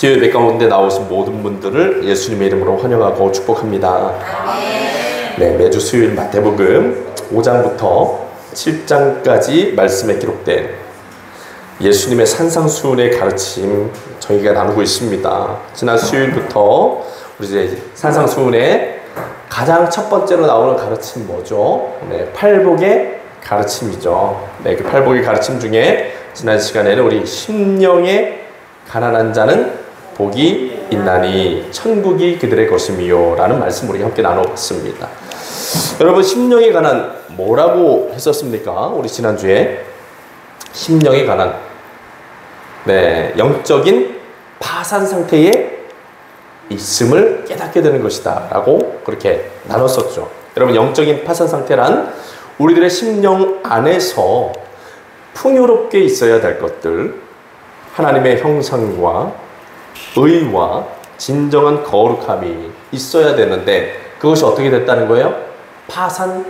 수요 예배 가운데 나오신 모든 분들을 예수님의 이름으로 환영하고 축복합니다. 네, 매주 수요일 마태복음 5장부터 7장까지 말씀에 기록된 예수님의 산상수훈의 가르침 저희가 나누고 있습니다. 지난 수요일부터 우리 이제 산상수훈의 가장 첫 번째로 나오는 가르침 뭐죠? 네, 팔복의 가르침이죠. 네, 그 팔복의 가르침 중에 지난 시간에는 우리 심령의 가난한 자는 복이 있나니 천국이 그들의 것이미요 라는 말씀 우리 함께 나눠봤습니다. 여러분, 심령의 가난 뭐라고 했었습니까? 우리 지난주에 심령의 가난, 네, 영적인 파산 상태에 있음을 깨닫게 되는 것이다 라고 그렇게 나눴었죠. 여러분, 영적인 파산 상태란 우리들의 심령 안에서 풍요롭게 있어야 될 것들, 하나님의 형상과 의와 진정한 거룩함이 있어야 되는데 그것이 어떻게 됐다는 거예요? 파산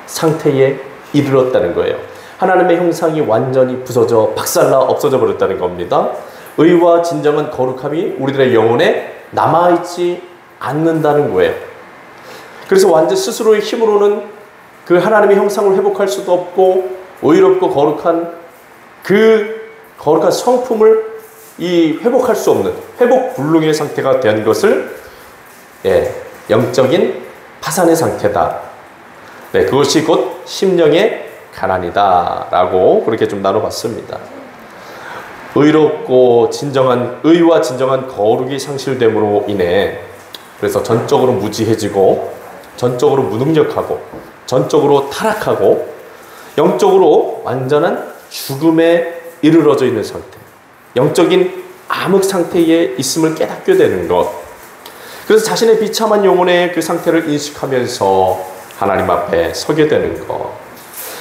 상태에 이르렀다는 거예요. 하나님의 형상이 완전히 부서져 박살나 없어져 버렸다는 겁니다. 의와 진정한 거룩함이 우리들의 영혼에 남아있지 않는다는 거예요. 그래서 완전 스스로의 힘으로는 그 하나님의 형상을 회복할 수도 없고 의롭고 거룩한 그 거룩한 성품을 회복할 수 없는 회복 불능의 상태가 된 것을 영적인 파산의 상태다. 네, 그것이 곧 심령의 가난이다 라고 그렇게 좀 나눠봤습니다. 의롭고 진정한 의와 진정한 거룩이 상실됨으로 인해 그래서 전적으로 무지해지고 전적으로 무능력하고 전적으로 타락하고 영적으로 완전한 죽음에 이르러져 있는 상태, 영적인 암흑 상태에 있음을 깨닫게 되는 것. 그래서 자신의 비참한 영혼의 그 상태를 인식하면서 하나님 앞에 서게 되는 것.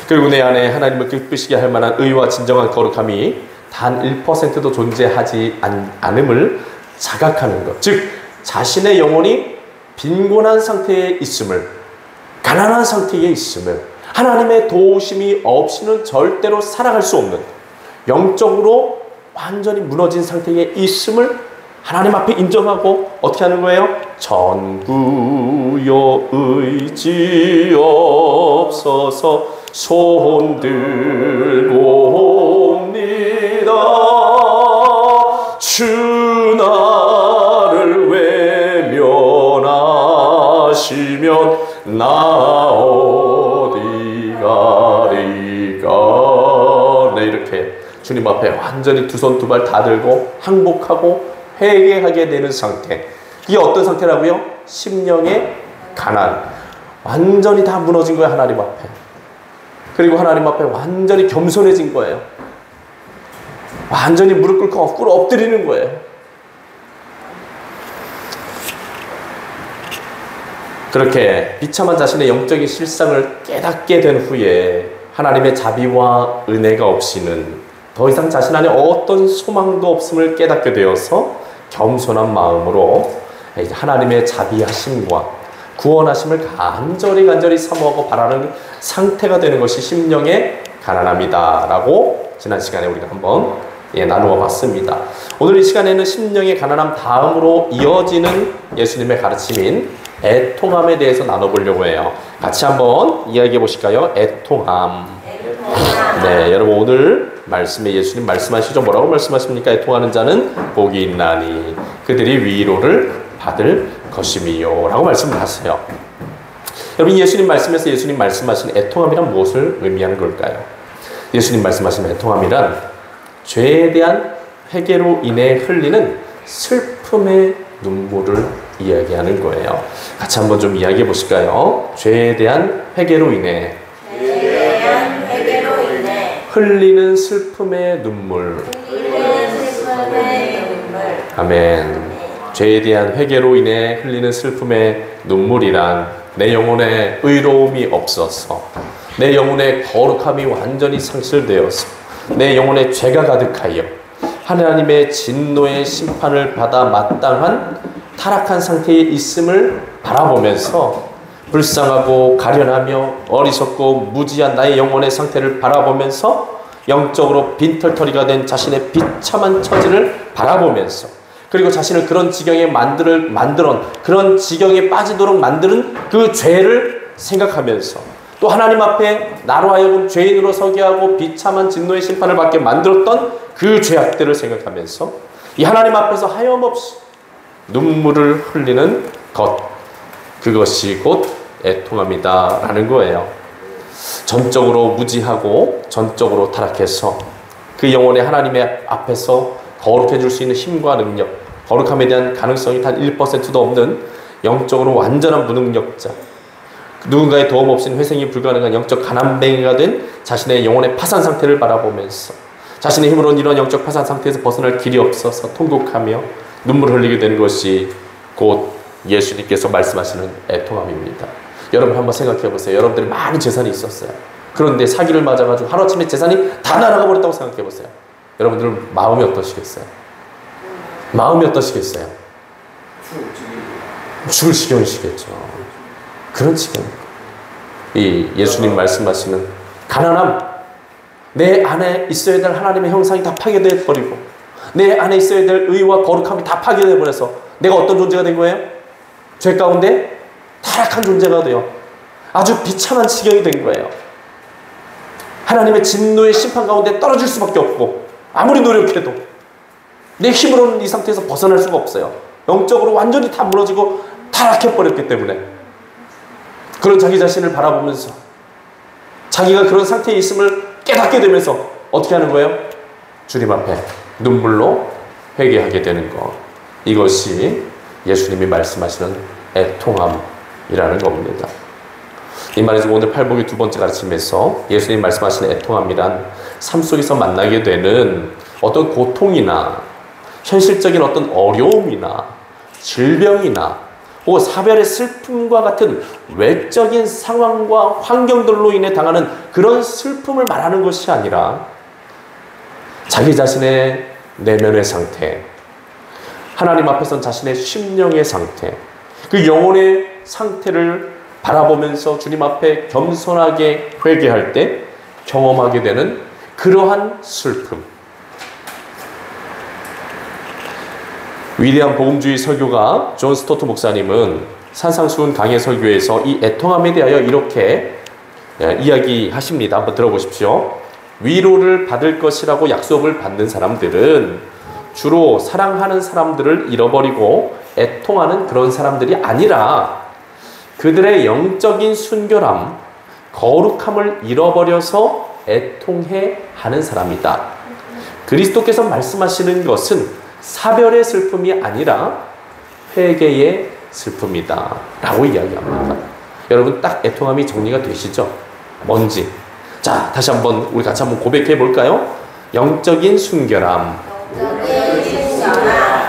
그리고 내 안에 하나님을 기쁘시게 할 만한 의와 진정한 거룩함이 단 1%도 존재하지 않음을 자각하는 것. 즉 자신의 영혼이 빈곤한 상태에 있음을, 가난한 상태에 있음을, 하나님의 도우심이 없이는 절대로 살아갈 수 없는 영적으로 완전히 무너진 상태에 있음을 하나님 앞에 인정하고 어떻게 하는 거예요? 전구여 의지없어서 손들고 옵니다. 주 나를 외면하시면 나 어디 가리까. 네, 이렇게 주님 앞에 완전히 두 손 두 발 다 들고 항복하고 회개하게 되는 상태. 이게 어떤 상태라고요? 심령의 가난. 완전히 다 무너진 거예요, 하나님 앞에. 그리고 하나님 앞에 완전히 겸손해진 거예요. 완전히 무릎 꿇고 꿇어 엎드리는 거예요. 그렇게 비참한 자신의 영적인 실상을 깨닫게 된 후에 하나님의 자비와 은혜가 없이는 더 이상 자신 안에 어떤 소망도 없음을 깨닫게 되어서 겸손한 마음으로 하나님의 자비하심과 구원하심을 간절히 사모하고 바라는 상태가 되는 것이 심령의 가난함이다 라고 지난 시간에 우리가 한번 나누어 봤습니다. 오늘 이 시간에는 심령의 가난함 다음으로 이어지는 예수님의 가르침인 애통함에 대해서 나눠보려고 해요. 같이 한번 이야기해 보실까요? 애통함. 네, 여러분 오늘 말씀에 예수님 말씀하시죠. 뭐라고 말씀하십니까? 애통하는 자는 복이 있나니 그들이 위로를 받을 것이미요 라고 말씀을 하세요. 여러분, 예수님 말씀에서 예수님 말씀하신 애통함이란 무엇을 의미하는 걸까요? 예수님 말씀하신 애통함이란 죄에 대한 회개로 인해 흘리는 슬픔의 눈물을 이야기하는 거예요. 같이 한번 좀 이야기해 보실까요? 죄에 대한 회개로 인해 흘리는 슬픔의 눈물. 아멘. 죄에 대한 회개로 인해 흘리는 슬픔의 눈물이란 내 영혼에 의로움이 없어서 내 영혼의 거룩함이 완전히 상실되어서 내 영혼에 죄가 가득하여 하나님의 진노의 심판을 받아 마땅한 타락한 상태에 있음을 바라보면서 불쌍하고 가련하며 어리석고 무지한 나의 영혼의 상태를 바라보면서 영적으로 빈털터리가 된 자신의 비참한 처지를 바라보면서 그리고 자신을 그런 지경에 그런 지경에 빠지도록 만드는 그 죄를 생각하면서 또 하나님 앞에 나로 하여금 죄인으로 서게 하고 비참한 진노의 심판을 받게 만들었던 그 죄악들을 생각하면서 이 하나님 앞에서 하염없이 눈물을 흘리는 것, 그것이 곧 애통함이다 라는 거예요. 전적으로 무지하고 전적으로 타락해서 그 영혼의 하나님의 앞에서 거룩해질 수 있는 힘과 능력, 거룩함에 대한 가능성이 단 1%도 없는 영적으로 완전한 무능력자, 누군가의 도움 없이는 회생이 불가능한 영적 가난뱅이가 된 자신의 영혼의 파산 상태를 바라보면서 자신의 힘으로는 이런 영적 파산 상태에서 벗어날 길이 없어서 통곡하며 눈물을 흘리게 되는 것이 곧 예수님께서 말씀하시는 애통함입니다. 여러분 한번 생각해 보세요. 여러분들이 많은 재산이 있었어요. 그런데 사기를 맞아가지고 하루아침에 재산이 다 날아가 버렸다고 생각해 보세요. 여러분들은 마음이 어떠시겠어요? 마음이 어떠시겠어요? 죽을 지경이시겠죠. 그런 지경. 이 예수님 말씀하시는 가난함, 내 안에 있어야 될 하나님의 형상이 다 파괴되어 버리고 내 안에 있어야 될 의와 거룩함이 다 파괴되어 버려서 내가 어떤 존재가 된 거예요? 죄 가운데 타락한 존재가 되어 아주 비참한 지경이 된 거예요. 하나님의 진노의 심판 가운데 떨어질 수밖에 없고 아무리 노력해도 내 힘으로는 이 상태에서 벗어날 수가 없어요. 영적으로 완전히 다 무너지고 타락해버렸기 때문에 그런 자기 자신을 바라보면서 자기가 그런 상태에 있음을 깨닫게 되면서 어떻게 하는 거예요? 주님 앞에 눈물로 회개하게 되는 것, 이것이 예수님이 말씀하시는 애통함이라는 겁니다. 이 말에서 오늘 팔복의 두 번째 가르침에서 예수님이 말씀하시는 애통함이란 삶 속에서 만나게 되는 어떤 고통이나 현실적인 어떤 어려움이나 질병이나 혹은 사별의 슬픔과 같은 외적인 상황과 환경들로 인해 당하는 그런 슬픔을 말하는 것이 아니라 자기 자신의 내면의 상태, 하나님 앞에선 자신의 심령의 상태, 그 영혼의 상태를 바라보면서 주님 앞에 겸손하게 회개할 때 경험하게 되는 그러한 슬픔. 위대한 복음주의 설교가 존 스토트 목사님은 산상수훈 강해 설교에서 이 애통함에 대하여 이렇게 이야기하십니다. 한번 들어보십시오. 위로를 받을 것이라고 약속을 받는 사람들은 주로 사랑하는 사람들을 잃어버리고 애통하는 그런 사람들이 아니라 그들의 영적인 순결함, 거룩함을 잃어버려서 애통해 하는 사람이다. 그리스도께서 말씀하시는 것은 사별의 슬픔이 아니라 회개의 슬픔이다 라고 이야기합니다. 여러분 딱 애통함이 정리가 되시죠? 뭔지. 자, 다시 한번 우리 같이 한번 고백해 볼까요? 영적인 순결함,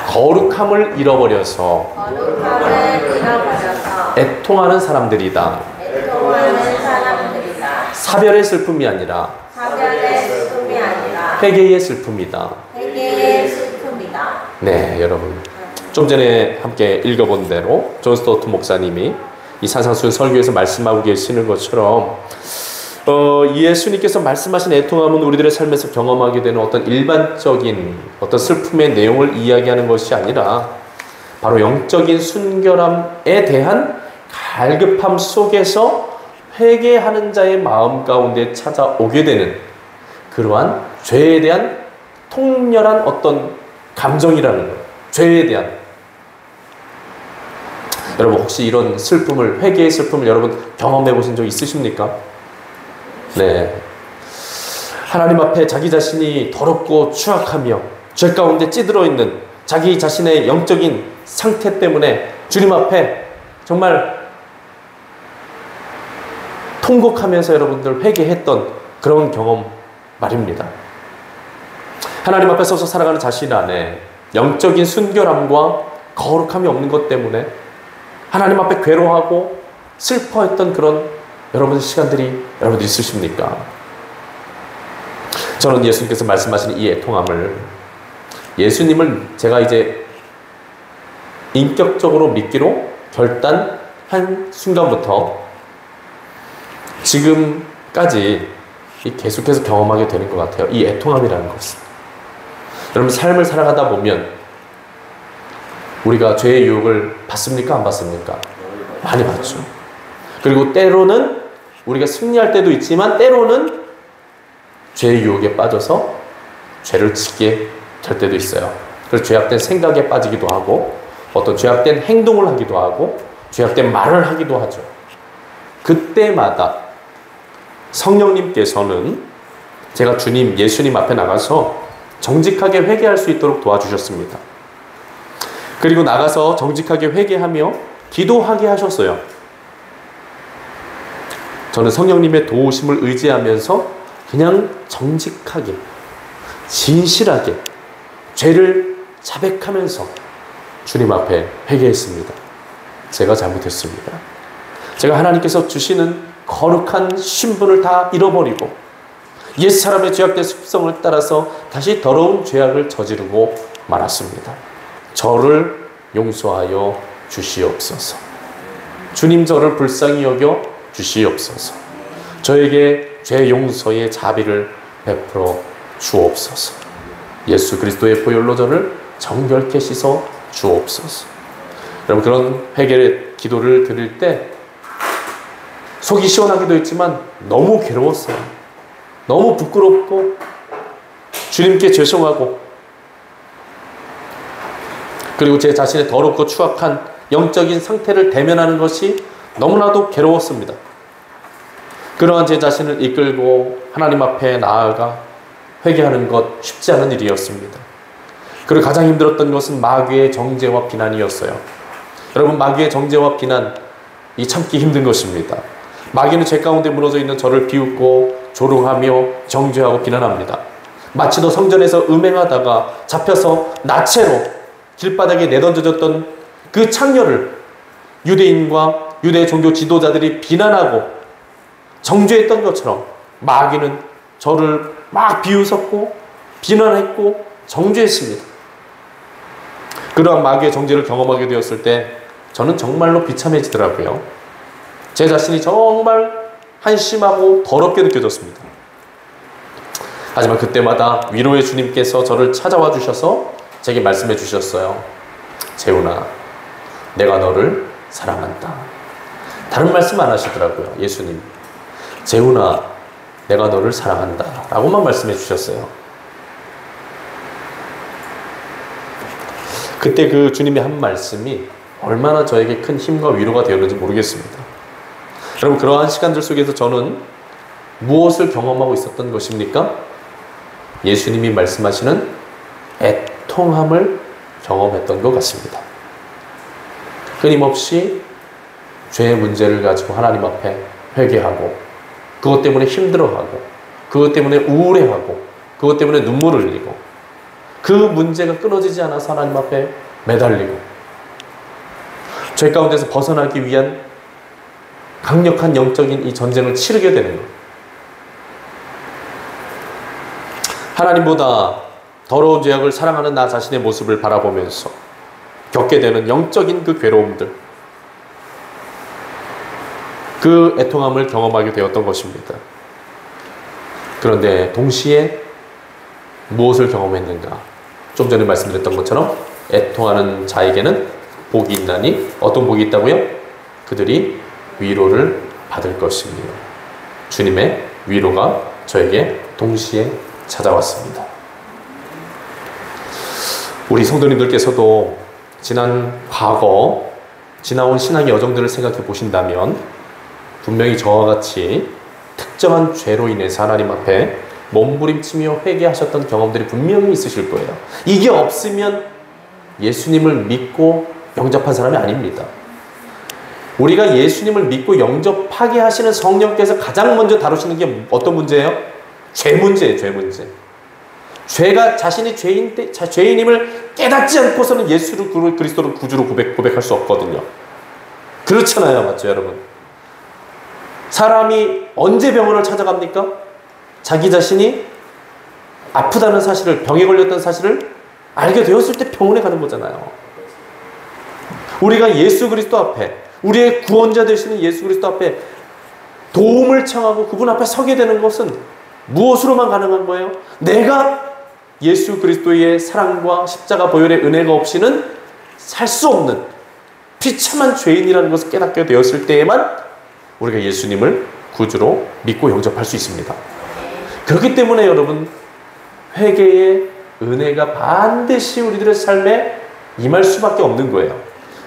거룩함을 잃어버려서 애통하는 사람들이다. 사별의 슬픔이 아니라 회개의 슬픔이다. 네, 여러분 좀 전에 함께 읽어본 대로 존 스토트 목사님이 이 산상수훈 설교에서 말씀하고 계시는 것처럼 예수님께서 말씀하신 애통함은 우리들의 삶에서 경험하게 되는 어떤 일반적인 어떤 슬픔의 내용을 이야기하는 것이 아니라 바로 영적인 순결함에 대한 갈급함 속에서 회개하는 자의 마음 가운데 찾아오게 되는 그러한 죄에 대한 통렬한 어떤 감정이라는 거예요. 죄에 대한. 여러분 혹시 이런 슬픔을, 회개의 슬픔을 여러분 경험해 보신 적 있으십니까? 네. 하나님 앞에 자기 자신이 더럽고 추악하며 죄 가운데 찌들어 있는 자기 자신의 영적인 상태 때문에 주님 앞에 정말 통곡하면서 여러분들 회개했던 그런 경험 말입니다. 하나님 앞에 서서 살아가는 자신 안에 영적인 순결함과 거룩함이 없는 것 때문에 하나님 앞에 괴로워하고 슬퍼했던 그런 여러분의 시간들이 여러분 있으십니까? 저는 예수님께서 말씀하시는 이 애통함을, 예수님을 제가 이제 인격적으로 믿기로 결단한 순간부터 지금까지 계속해서 경험하게 되는 것 같아요. 이 애통함이라는 것을. 여러분 삶을 살아가다 보면 우리가 죄의 유혹을 받습니까? 안 받습니까? 많이 받죠. 그리고 때로는 우리가 승리할 때도 있지만 때로는 죄의 유혹에 빠져서 죄를 짓게 될 때도 있어요. 그래서 죄악된 생각에 빠지기도 하고 어떤 죄악된 행동을 하기도 하고 죄악된 말을 하기도 하죠. 그때마다 성령님께서는 제가 주님, 예수님 앞에 나가서 정직하게 회개할 수 있도록 도와주셨습니다. 그리고 나가서 정직하게 회개하며 기도하게 하셨어요. 저는 성령님의 도우심을 의지하면서 그냥 정직하게, 진실하게 죄를 자백하면서 주님 앞에 회개했습니다. 제가 잘못했습니다. 제가 하나님께서 주시는 거룩한 신분을 다 잃어버리고 옛사람의 죄악된 습성을 따라서 다시 더러운 죄악을 저지르고 말았습니다. 저를 용서하여 주시옵소서. 주님 저를 불쌍히 여겨 주시옵소서. 저에게 죄 용서의 자비를 베풀어 주옵소서. 예수 그리스도의 보혈로 저를 정결케 씻어 주옵소서. 여러분, 그런 회개의 기도를 드릴 때 속이 시원하기도 했지만 너무 괴로웠어요. 너무 부끄럽고 주님께 죄송하고 그리고 제 자신의 더럽고 추악한 영적인 상태를 대면하는 것이 너무나도 괴로웠습니다. 그러한 제 자신을 이끌고 하나님 앞에 나아가 회개하는 것 쉽지 않은 일이었습니다. 그리고 가장 힘들었던 것은 마귀의 정죄와 비난이었어요. 여러분, 마귀의 정죄와 비난, 이 참기 힘든 것입니다. 마귀는 죄 가운데 무너져 있는 저를 비웃고 조롱하며 정죄하고 비난합니다. 마치 너 성전에서 음행하다가 잡혀서 나체로 길바닥에 내던져졌던 그 창녀를 유대인과 유대 종교 지도자들이 비난하고 정죄했던 것처럼 마귀는 저를 막 비웃었고 비난했고 정죄했습니다. 그러한 마귀의 정죄를 경험하게 되었을 때 저는 정말로 비참해지더라고요. 제 자신이 정말 한심하고 더럽게 느껴졌습니다. 하지만 그때마다 위로의 주님께서 저를 찾아와 주셔서 제게 말씀해 주셨어요. 재훈아, 내가 너를 사랑한다. 다른 말씀 안 하시더라고요. 예수님, 재훈아, 내가 너를 사랑한다 라고만 말씀해 주셨어요. 그때 그 주님의 한 말씀이 얼마나 저에게 큰 힘과 위로가 되었는지 모르겠습니다. 여러분, 그러한 시간들 속에서 저는 무엇을 경험하고 있었던 것입니까? 예수님이 말씀하시는 애통함을 경험했던 것 같습니다. 끊임없이 죄의 문제를 가지고 하나님 앞에 회개하고 그것 때문에 힘들어하고 그것 때문에 우울해하고 그것 때문에 눈물을 흘리고 그 문제가 끊어지지 않아서 하나님 앞에 매달리고 죄 가운데서 벗어나기 위한 강력한 영적인 이 전쟁을 치르게 되는 것. 하나님보다 더러운 죄악을 사랑하는 나 자신의 모습을 바라보면서 겪게 되는 영적인 그 괴로움들, 그 애통함을 경험하게 되었던 것입니다. 그런데 동시에 무엇을 경험했는가? 좀 전에 말씀드렸던 것처럼 애통하는 자에게는 복이 있나니 어떤 복이 있다고요? 그들이 위로를 받을 것이며 주님의 위로가 저에게 동시에 찾아왔습니다. 우리 성도님들께서도 과거 지나온 신앙의 여정들을 생각해 보신다면 분명히 저와 같이 특정한 죄로 인해서 하나님 앞에 몸부림치며 회개하셨던 경험들이 분명히 있으실 거예요. 이게 없으면 예수님을 믿고 영접한 사람이 아닙니다. 우리가 예수님을 믿고 영접하게 하시는 성령께서 가장 먼저 다루시는 게 어떤 문제예요? 죄 문제예요. 죄 문제. 죄가 자신이 죄인임을 깨닫지 않고서는 예수를 그리스도를 구주로 고백할 수 없거든요. 그렇잖아요. 맞죠, 여러분? 사람이 언제 병원을 찾아갑니까? 자기 자신이 아프다는 사실을, 병에 걸렸다는 사실을 알게 되었을 때 병원에 가는 거잖아요. 우리가 예수 그리스도 앞에, 우리의 구원자 되시는 예수 그리스도 앞에 도움을 청하고 그분 앞에 서게 되는 것은 무엇으로만 가능한 거예요? 내가 예수 그리스도의 사랑과 십자가 보혈의 은혜가 없이는 살 수 없는 비참한 죄인이라는 것을 깨닫게 되었을 때에만 우리가 예수님을 구주로 믿고 영접할 수 있습니다. 그렇기 때문에 여러분, 회개의 은혜가 반드시 우리들의 삶에 임할 수밖에 없는 거예요.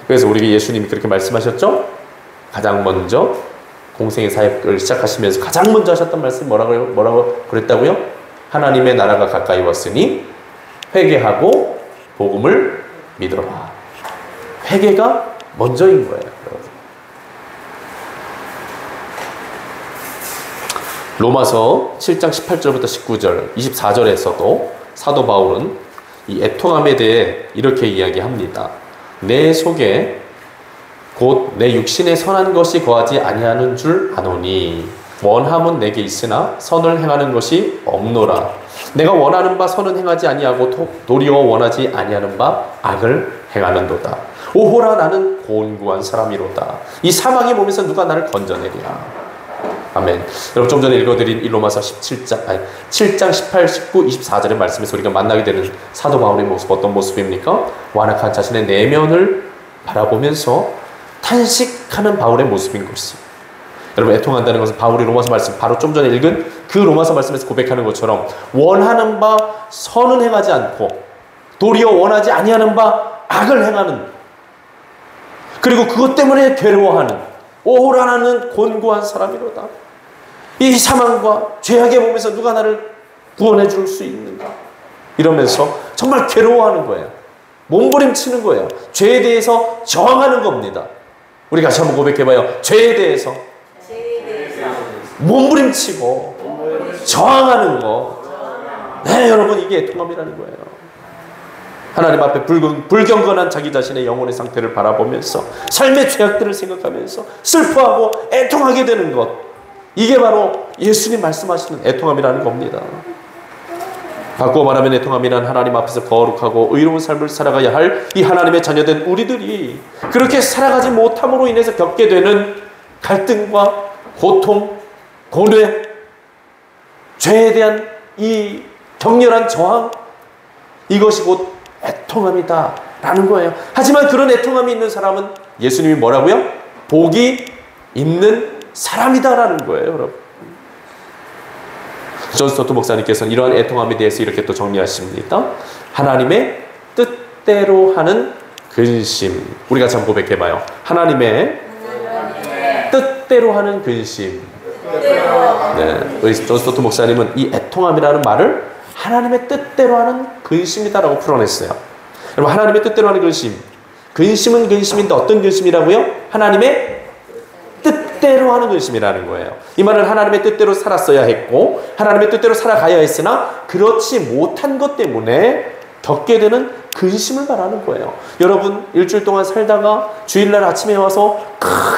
그래서 우리에게 예수님이 그렇게 말씀하셨죠? 가장 먼저 공생의 사역을 시작하시면서 가장 먼저 하셨던 말씀이 뭐라고 그랬다고요? 하나님의 나라가 가까이 왔으니 회개하고 복음을 믿어라. 회개가 먼저인 거예요. 로마서 7장 18절부터 19절, 24절에서도 사도 바울은 이 애통함에 대해 이렇게 이야기합니다. 내 속에 곧 내 육신에 선한 것이 거하지 아니하는 줄 아노니 원함은 내게 있으나 선을 행하는 것이 없노라. 내가 원하는 바 선은 행하지 아니하고 도리어 원하지 아니하는 바 악을 행하는도다. 오호라 나는 곤고한 사람이로다. 이 사망의 몸에서 누가 나를 건져내리라. 아멘. 여러분, 좀 전에 읽어드린 이 로마서 7장 18, 19, 24절의 말씀에서 우리가 만나게 되는 사도 바울의 모습, 어떤 모습입니까? 완악한 자신의 내면을 바라보면서 탄식하는 바울의 모습인 것입니다. 여러분, 애통한다는 것은 바울이 로마서 말씀, 바로 좀 전에 읽은 그 로마서 말씀에서 고백하는 것처럼 원하는 바 선은 행하지 않고 도리어 원하지 아니하는 바 악을 행하는, 그리고 그것 때문에 괴로워하는, 오호라 나는 곤고한 사람이로다. 이 사망과 죄악의 몸에서 누가 나를 구원해 줄 수 있는가? 이러면서 정말 괴로워하는 거예요. 몸부림치는 거예요. 죄에 대해서 저항하는 겁니다. 우리 같이 한번 고백해봐요. 죄에 대해서 몸부림치고 저항하는 거. 네, 여러분, 이게 애통함이라는 거예요. 하나님 앞에 불경건한 자기 자신의 영혼의 상태를 바라보면서 삶의 죄악들을 생각하면서 슬퍼하고 애통하게 되는 것, 이게 바로 예수님 말씀하시는 애통함이라는 겁니다. 바꾸어 말하면 애통함이란 하나님 앞에서 거룩하고 의로운 삶을 살아가야 할 이 하나님의 자녀된 우리들이 그렇게 살아가지 못함으로 인해서 겪게 되는 갈등과 고통, 고뇌, 죄에 대한 이 격렬한 저항, 이것이 곧 애통함이다 라는 거예요. 하지만 그런 애통함이 있는 사람은 예수님이 뭐라고요? 복이 있는 사람이다 라는 거예요, 여러분. 존 스토트 목사님께서는 이러한 애통함에 대해서 이렇게 또 정리하십니다. 하나님의 뜻대로 하는 근심. 우리 같이 한번 고백해봐요. 하나님의 뜻대로 하는 근심. 네, 우리 존 스토트 목사님은 이 애통함이라는 말을 하나님의 뜻대로 하는 근심이다라고 풀어냈어요. 여러분, 하나님의 뜻대로 하는 근심. 근심은 근심인데 어떤 근심이라고요? 하나님의 뜻대로 하는 근심이라는 거예요. 이 말은 하나님의 뜻대로 살았어야 했고 하나님의 뜻대로 살아가야 했으나 그렇지 못한 것 때문에 겪게 되는 근심을 말하는 거예요. 여러분, 일주일 동안 살다가 주일날 아침에 와서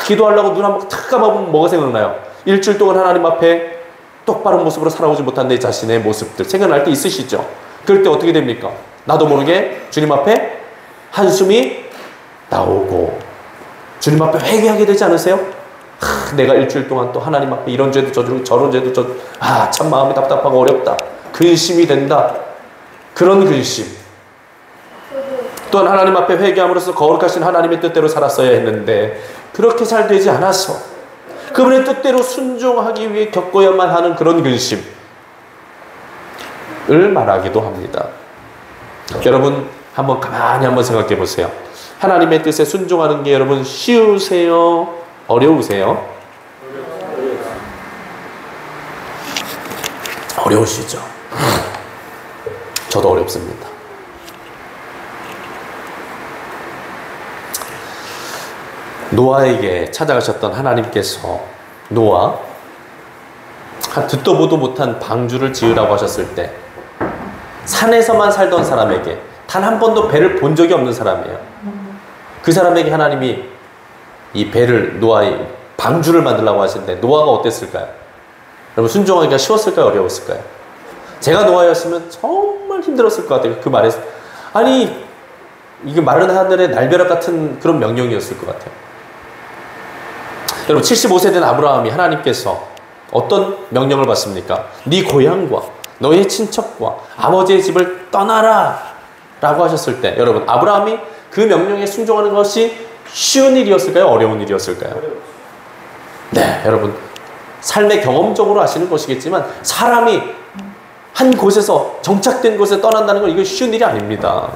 기도하려고 눈 한번 탁 감아보면 뭐가 생각나요? 일주일 동안 하나님 앞에 똑바른 모습으로 살아오지 못한 내 자신의 모습들 생각날 때 있으시죠? 그럴 때 어떻게 됩니까? 나도 모르게 주님 앞에 한숨이 나오고 주님 앞에 회개하게 되지 않으세요? 내가 일주일 동안 또 하나님 앞에 이런 죄도 저지르고 저런 죄도 참 마음이 답답하고 어렵다. 근심이 된다. 그런 근심. 또한 하나님 앞에 회개함으로써 거룩하신 하나님의 뜻대로 살았어야 했는데 그렇게 잘 되지 않아서 그분의 뜻대로 순종하기 위해 겪어야만 하는 그런 근심을 말하기도 합니다. 여러분, 한번 가만히 한번 생각해 보세요. 하나님의 뜻에 순종하는 게 여러분 쉬우세요? 어려우세요? 어려우시죠? 저도 어렵습니다. 노아에게 찾아가셨던 하나님께서 노아 듣도 보도 못한 방주를 지으라고 하셨을 때 산에서만 살던 사람에게 단 한 번도 배를 본 적이 없는 사람이에요. 그 사람에게 하나님이 이 배를, 노아의 방주를 만들라고 하시는데 노아가 어땠을까요? 여러분, 순종하기가 쉬웠을까요? 어려웠을까요? 제가 노아였으면 정말 힘들었을 것 같아요. 그 말에 아니 이게 마른 하늘의 날벼락 같은 그런 명령이었을 것 같아요. 여러분, 75세 된 아브라함이 하나님께서 어떤 명령을 받습니까? 네 고향과 너의 친척과 아버지의 집을 떠나라 라고 하셨을 때 여러분, 아브라함이 그 명령에 순종하는 것이 쉬운 일이었을까요? 어려운 일이었을까요? 네, 여러분 삶의 경험적으로 아시는 것이겠지만 사람이 한 곳에서 정착된 곳에 떠난다는 건 이거 쉬운 일이 아닙니다.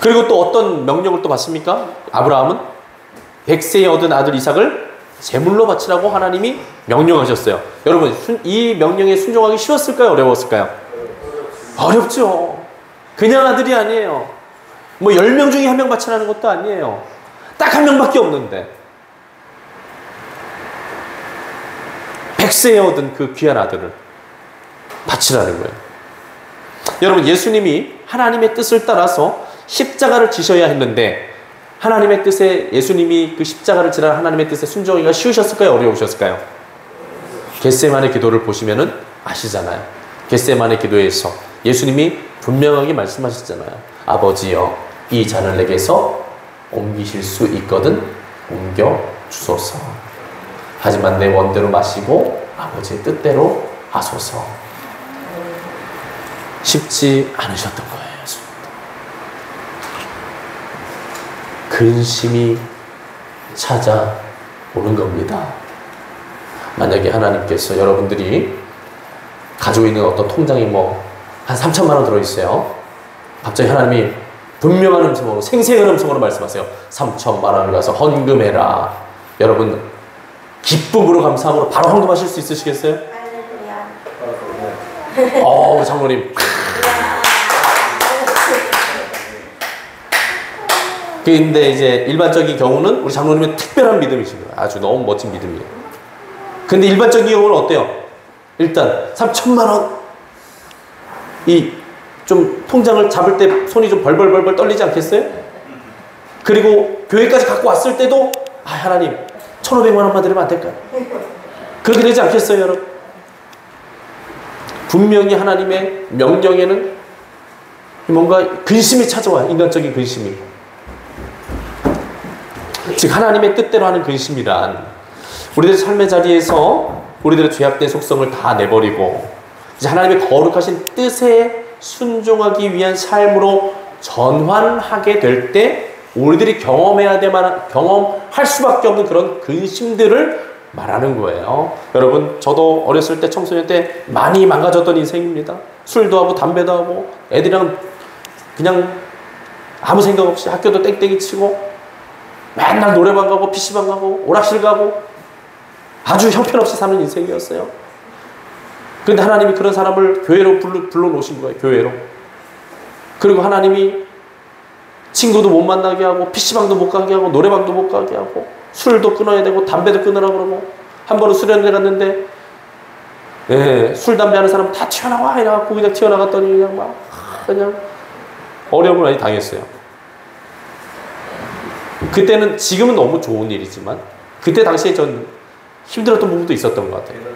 그리고 또 어떤 명령을 또 받습니까? 아브라함은 100세에 얻은 아들 이삭을 제물로 바치라고 하나님이 명령하셨어요. 여러분 이 명령에 순종하기 쉬웠을까요? 어려웠을까요? 어렵죠. 그냥 아들이 아니에요. 뭐 10명 중에 1명 바치라는 것도 아니에요. 딱 1명밖에 없는데 100세에 얻은 그 귀한 아들을 바치라는 거예요. 여러분 예수님이 하나님의 뜻을 따라서 십자가를 지셔야 했는데 하나님의 뜻에 예수님이 그 십자가를 지라 하나님의 뜻에 순종하기가 쉬우셨을까요? 어려우셨을까요? 겟세마네 기도를 보시면은 아시잖아요. 겟세마네 기도에서 예수님이 분명하게 말씀하셨잖아요. 아버지여 이 잔을 내게서 옮기실 수 있거든 옮겨 주소서. 하지만 내 원대로 마시고 아버지의 뜻대로 하소서. 쉽지 않으셨던 거예요. 근심이 찾아오는 겁니다. 만약에 하나님께서 여러분들이 가지고 있는 어떤 통장이 한 3천만 원 들어있어요. 갑자기 하나님이 분명한 음성으로 생생한 음성으로 말씀하세요. 3천만 원을 가서 헌금해라. 여러분 기쁨으로 감사함으로 바로 헌금하실 수 있으시겠어요? 장로님. 근데 이제 일반적인 경우는 우리 장로님은 특별한 믿음이십니다. 아주 너무 멋진 믿음이에요. 근데 일반적인 경우는 어때요? 일단 3천만 원 이 좀 통장을 잡을 때 손이 좀 벌벌벌벌 떨리지 않겠어요? 그리고 교회까지 갖고 왔을 때도 하나님 1,500만 원만 드리면 안 될까요? 그렇게 되지 않겠어요, 여러분? 분명히 하나님의 명령에는 뭔가 근심이 찾아와요. 인간적인 근심이. 즉 하나님의 뜻대로 하는 근심이란 우리들의 삶의 자리에서 우리들의 죄악된 속성을 다 내버리고 이제 하나님의 거룩하신 뜻에 순종하기 위한 삶으로 전환하게 될 때 우리들이 경험할 수밖에 없는 그런 근심들을 말하는 거예요. 여러분 저도 어렸을 때 청소년 때 많이 망가졌던 인생입니다. 술도 하고 담배도 하고 애들이랑 그냥 아무 생각 없이 학교도 땡땡이 치고 맨날 노래방 가고 PC방 가고 오락실 가고 아주 형편없이 사는 인생이었어요. 그런데 하나님이 그런 사람을 교회로 불러놓으신 거예요. 교회로. 그리고 하나님이 친구도 못 만나게 하고 PC방도 못 가게 하고 노래방도 못 가게 하고 술도 끊어야 되고 담배도 끊으라고 그러고 한 번은 수련회 갔는데 술 담배 하는 사람 다 튀어나와 이래갖고 그냥 튀어나갔더니 그냥 어려움을 많이 당했어요. 그때는 지금은 너무 좋은 일이지만 그때 당시에 전 힘들었던 부분도 있었던 것 같아요.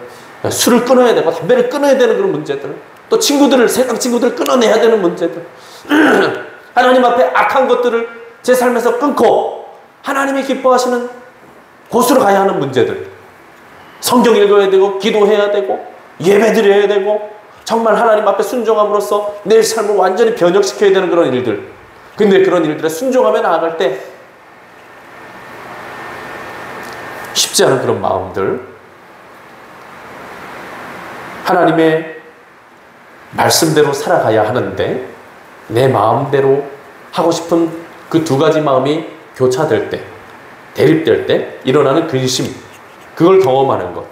술을 끊어야 되고 담배를 끊어야 되는 그런 문제들, 또 세상 친구들을 끊어내야 되는 문제들, 하나님 앞에 악한 것들을 제 삶에서 끊고 하나님이 기뻐하시는 곳으로 가야 하는 문제들, 성경 읽어야 되고 기도해야 되고 예배 드려야 되고 정말 하나님 앞에 순종함으로써 내 삶을 완전히 변혁시켜야 되는 그런 일들. 근데 그런 일들에 순종하며 나아갈 때 쉽지 않은 그런 마음들, 하나님의 말씀대로 살아가야 하는데 내 마음대로 하고 싶은 그 두 가지 마음이 교차될 때, 대립될 때 일어나는 근심, 그걸 경험하는 것.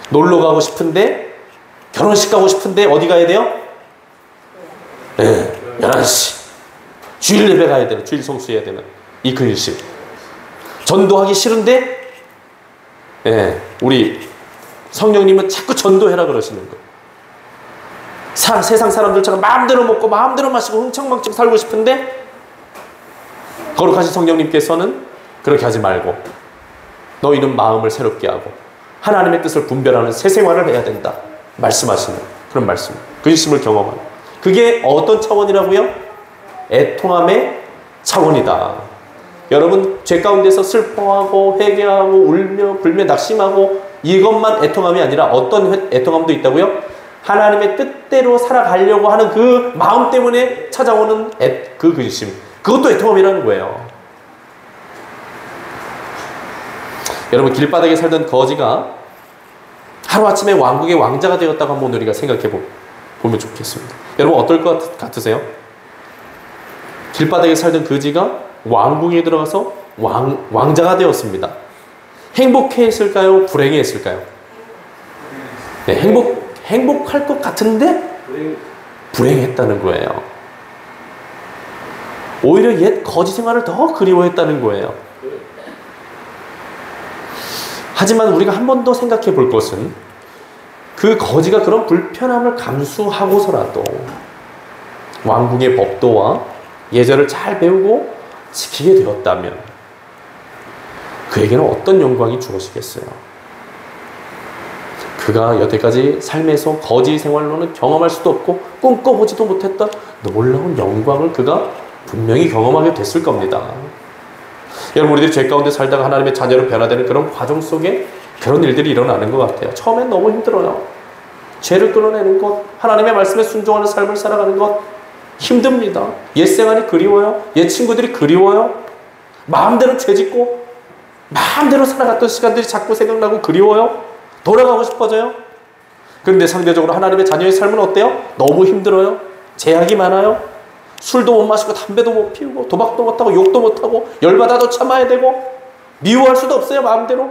놀러 가고 싶은데, 결혼식 가고 싶은데 어디 가야 돼요? 11시 주일 예배 가야 되는, 주일 성수해야 되는 이 근심. 전도하기 싫은데 우리 성령님은 자꾸 전도해라 그러시는 거예요. 세상 사람들처럼 마음대로 먹고 마음대로 마시고 흥청망청 살고 싶은데 거룩하신 성령님께서는 그렇게 하지 말고 너희는 마음을 새롭게 하고 하나님의 뜻을 분별하는 새 생활을 해야 된다 말씀하시는 그런 말씀. 근심을 경험하는, 그게 어떤 차원이라고요? 애통함의 차원이다. 여러분 죄 가운데서 슬퍼하고 회개하고 울며 불며 낙심하고 이것만 애통함이 아니라 어떤 애통함도 있다고요? 하나님의 뜻대로 살아가려고 하는 그 마음 때문에 찾아오는 그 근심, 그것도 애통함이라는 거예요. 여러분, 길바닥에 살던 거지가 하루아침에 왕국의 왕자가 되었다고 한번 우리가 생각해 보면 좋겠습니다. 여러분, 어떨 것 같으세요? 길바닥에 살던 거지가 왕궁에 들어가서 왕자가 되었습니다. 행복했을까요? 불행했을까요? 네, 행복할 것 같은데 불행했다는 거예요. 오히려 옛 거지 생활을 더 그리워했다는 거예요. 하지만 우리가 한 번 더 생각해 볼 것은, 그 거지가 그런 불편함을 감수하고서라도 왕궁의 법도와 예절을 잘 배우고 지키게 되었다면 그에게는 어떤 영광이 주어지겠어요? 그가 여태까지 삶에서 거지 생활로는 경험할 수도 없고 꿈꿔보지도 못했던 놀라운 영광을 그가 분명히 경험하게 됐을 겁니다. 여러분, 우리들이 죄 가운데 살다가 하나님의 자녀로 변화되는 그런 과정 속에 그런 일들이 일어나는 것 같아요. 처음엔 너무 힘들어요. 죄를 끊어내는 것, 하나님의 말씀에 순종하는 삶을 살아가는 것 힘듭니다. 옛 생활이 그리워요. 옛 친구들이 그리워요. 마음대로 죄짓고 마음대로 살아갔던 시간들이 자꾸 생각나고 그리워요. 돌아가고 싶어져요. 그런데 상대적으로 하나님의 자녀의 삶은 어때요? 너무 힘들어요. 제약이 많아요. 술도 못 마시고 담배도 못 피우고 도박도 못하고 욕도 못하고 열받아도 참아야 되고 미워할 수도 없어요. 마음대로.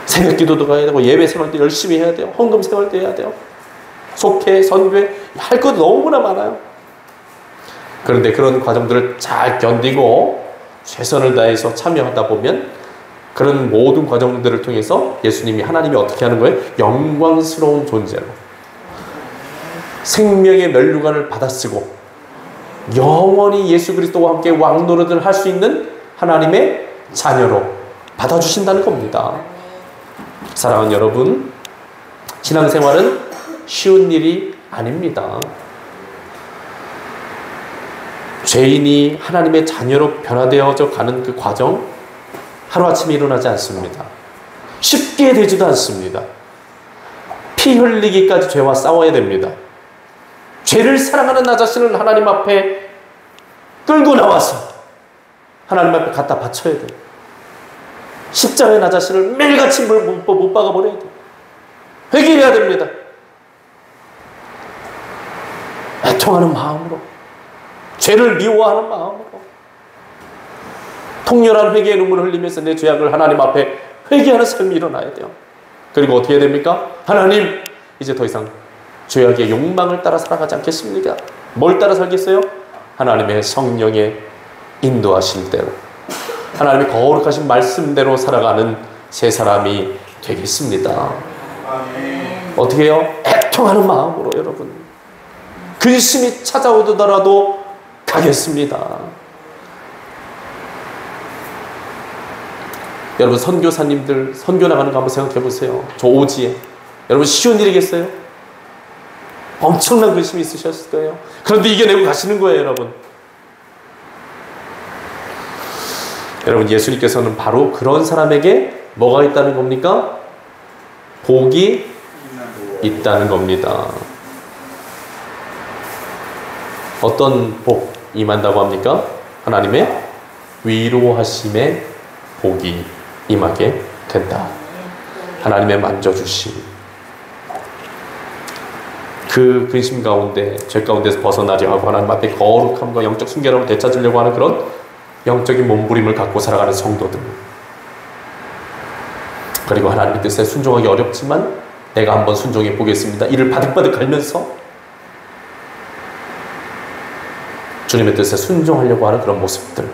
새벽 기도도 가야 되고 예배 생활도 열심히 해야 돼요. 헌금 생활도 해야 돼요. 속회, 선교회 할 것 너무나 많아요. 그런데 그런 과정들을 잘 견디고 최선을 다해서 참여하다 보면 그런 모든 과정들을 통해서 예수님이, 하나님이 어떻게 하는 거예요? 영광스러운 존재로 생명의 멸류관을 받아쓰고 영원히 예수 그리스도와 함께 왕노릇을 할 수 있는 하나님의 자녀로 받아주신다는 겁니다. 사랑하는 여러분, 신앙생활은 쉬운 일이 아닙니다. 죄인이 하나님의 자녀로 변화되어져 가는 그 과정, 하루아침에 일어나지 않습니다. 쉽게 되지도 않습니다. 피 흘리기까지 죄와 싸워야 됩니다. 죄를 사랑하는 나 자신을 하나님 앞에 끌고 나와서 하나님 앞에 갖다 바쳐야 돼요. 십자가에 나 자신을 매일같이 못 박아버려야 돼요. 회개해야 됩니다. 애통하는 마음으로, 죄를 미워하는 마음으로 통렬한 회개의 눈물을 흘리면서 내 죄악을 하나님 앞에 회개하는 삶이 일어나야 돼요. 그리고 어떻게 해야 됩니까? 하나님, 이제 더 이상 죄악의 욕망을 따라 살아가지 않겠습니까? 뭘 따라 살겠어요? 하나님의 성령의 인도하신 대로, 하나님의 거룩하신 말씀대로 살아가는 새 사람이 되겠습니다. 어떻게 해요? 애통하는 마음으로 여러분, 근심이 찾아오더라도 가겠습니다. 여러분, 선교사님들 선교 나가는 거 한번 생각해 보세요. 저 오지에 여러분, 쉬운 일이겠어요? 엄청난 근심이 있으셨을 거예요. 그런데 이겨내고 가시는 거예요. 여러분, 예수님께서는 바로 그런 사람에게 뭐가 있다는 겁니까? 복이 있다는 겁니다. 어떤 복 임한다고 합니까? 하나님의 위로하심의 복이 임하게 된다. 하나님의 만져주심. 그 근심 가운데, 죄 가운데서 벗어나려 하고 하나님 앞에 거룩함과 영적 순결함을 되찾으려고 하는 그런 영적인 몸부림을 갖고 살아가는 성도들. 그리고 하나님의 뜻에 순종하기 어렵지만 내가 한번 순종해 보겠습니다. 이를 바득바득 갈면서 주님의 뜻에 순종하려고 하는 그런 모습들.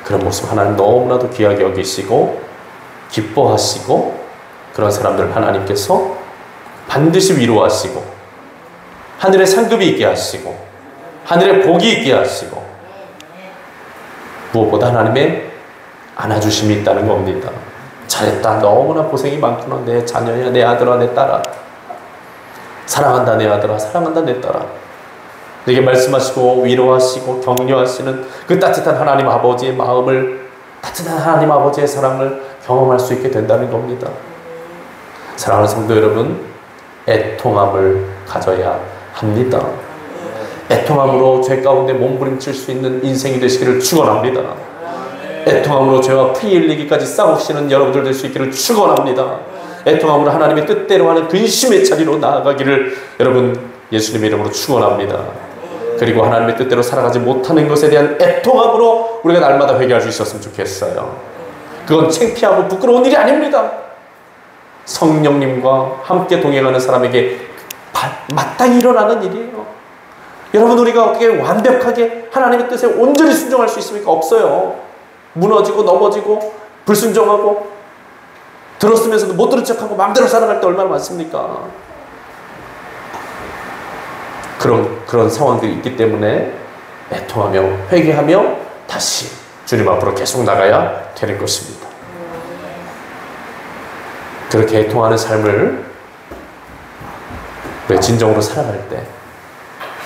그런 모습 하나님 너무나도 귀하게 여기시고 기뻐하시고, 그런 사람들 하나님께서 반드시 위로하시고 하늘의 상급이 있게 하시고 하늘의 복이 있게 하시고 무엇보다 하나님의 안아주심이 있다는 겁니다. 잘했다, 너무나 고생이 많구나, 내 자녀야, 내 아들아, 내 딸아, 사랑한다 내 아들아, 사랑한다 내 딸아, 내게 말씀하시고 위로하시고 격려하시는 그 따뜻한 하나님 아버지의 마음을, 따뜻한 하나님 아버지의 사랑을 경험할 수 있게 된다는 겁니다. 사랑하는 성도 여러분, 애통함을 가져야 합니다. 애통함으로 죄 가운데 몸부림칠 수 있는 인생이 되시기를 축원합니다. 애통함으로 죄와 피 흘리기까지 싸우시는 여러분들 될 수 있기를 축원합니다. 애통함으로 하나님의 뜻대로 하는 근심의 자리로 나아가기를 여러분 예수님의 이름으로 축원합니다. 그리고 하나님의 뜻대로 살아가지 못하는 것에 대한 애통함으로 우리가 날마다 회개할 수 있었으면 좋겠어요. 그건 창피하고 부끄러운 일이 아닙니다. 성령님과 함께 동행하는 사람에게 마땅히 일어나는 일이에요. 여러분, 우리가 어떻게 완벽하게 하나님의 뜻에 온전히 순종할 수 있습니까? 없어요. 무너지고 넘어지고 불순종하고 들었으면서도 못 들은 척하고 마음대로 살아갈 때 얼마나 많습니까? 그런 상황들이 있기 때문에 애통하며 회개하며 다시 주님 앞으로 계속 나가야 되는 것입니다. 그렇게 애통하는 삶을 우리 진정으로 살아갈 때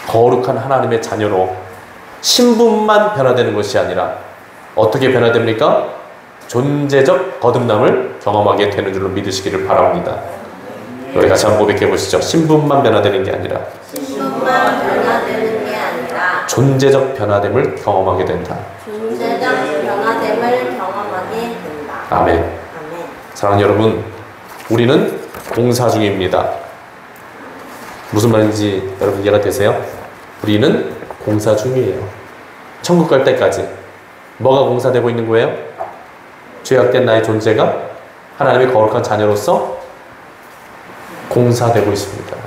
거룩한 하나님의 자녀로 신분만 변화되는 것이 아니라 어떻게 변화됩니까? 존재적 거듭남을 경험하게 되는 줄로 믿으시기를 바랍니다. 우리 같이 한번 고백해 보시죠. 신분만 변화되는 게 아니라 존재적 변화됨을 경험하게 된다. 존재적 변화됨을 경험하게 된다. 아멘. 아멘. 사랑하는 여러분, 우리는 공사 중입니다. 무슨 말인지 여러분 이해가 되세요? 우리는 공사 중이에요. 천국 갈 때까지 뭐가 공사되고 있는 거예요? 죄악된 나의 존재가 하나님의 거룩한 자녀로서 공사되고 있습니다.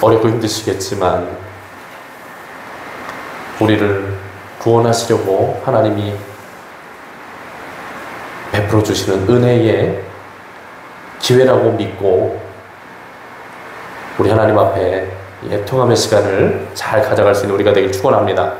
어렵고 힘드시겠지만 우리를 구원하시려고 하나님이 베풀어 주시는 은혜의 기회라고 믿고 우리 하나님 앞에 애통함의 시간을 잘 가져갈 수 있는 우리가 되길 축원합니다.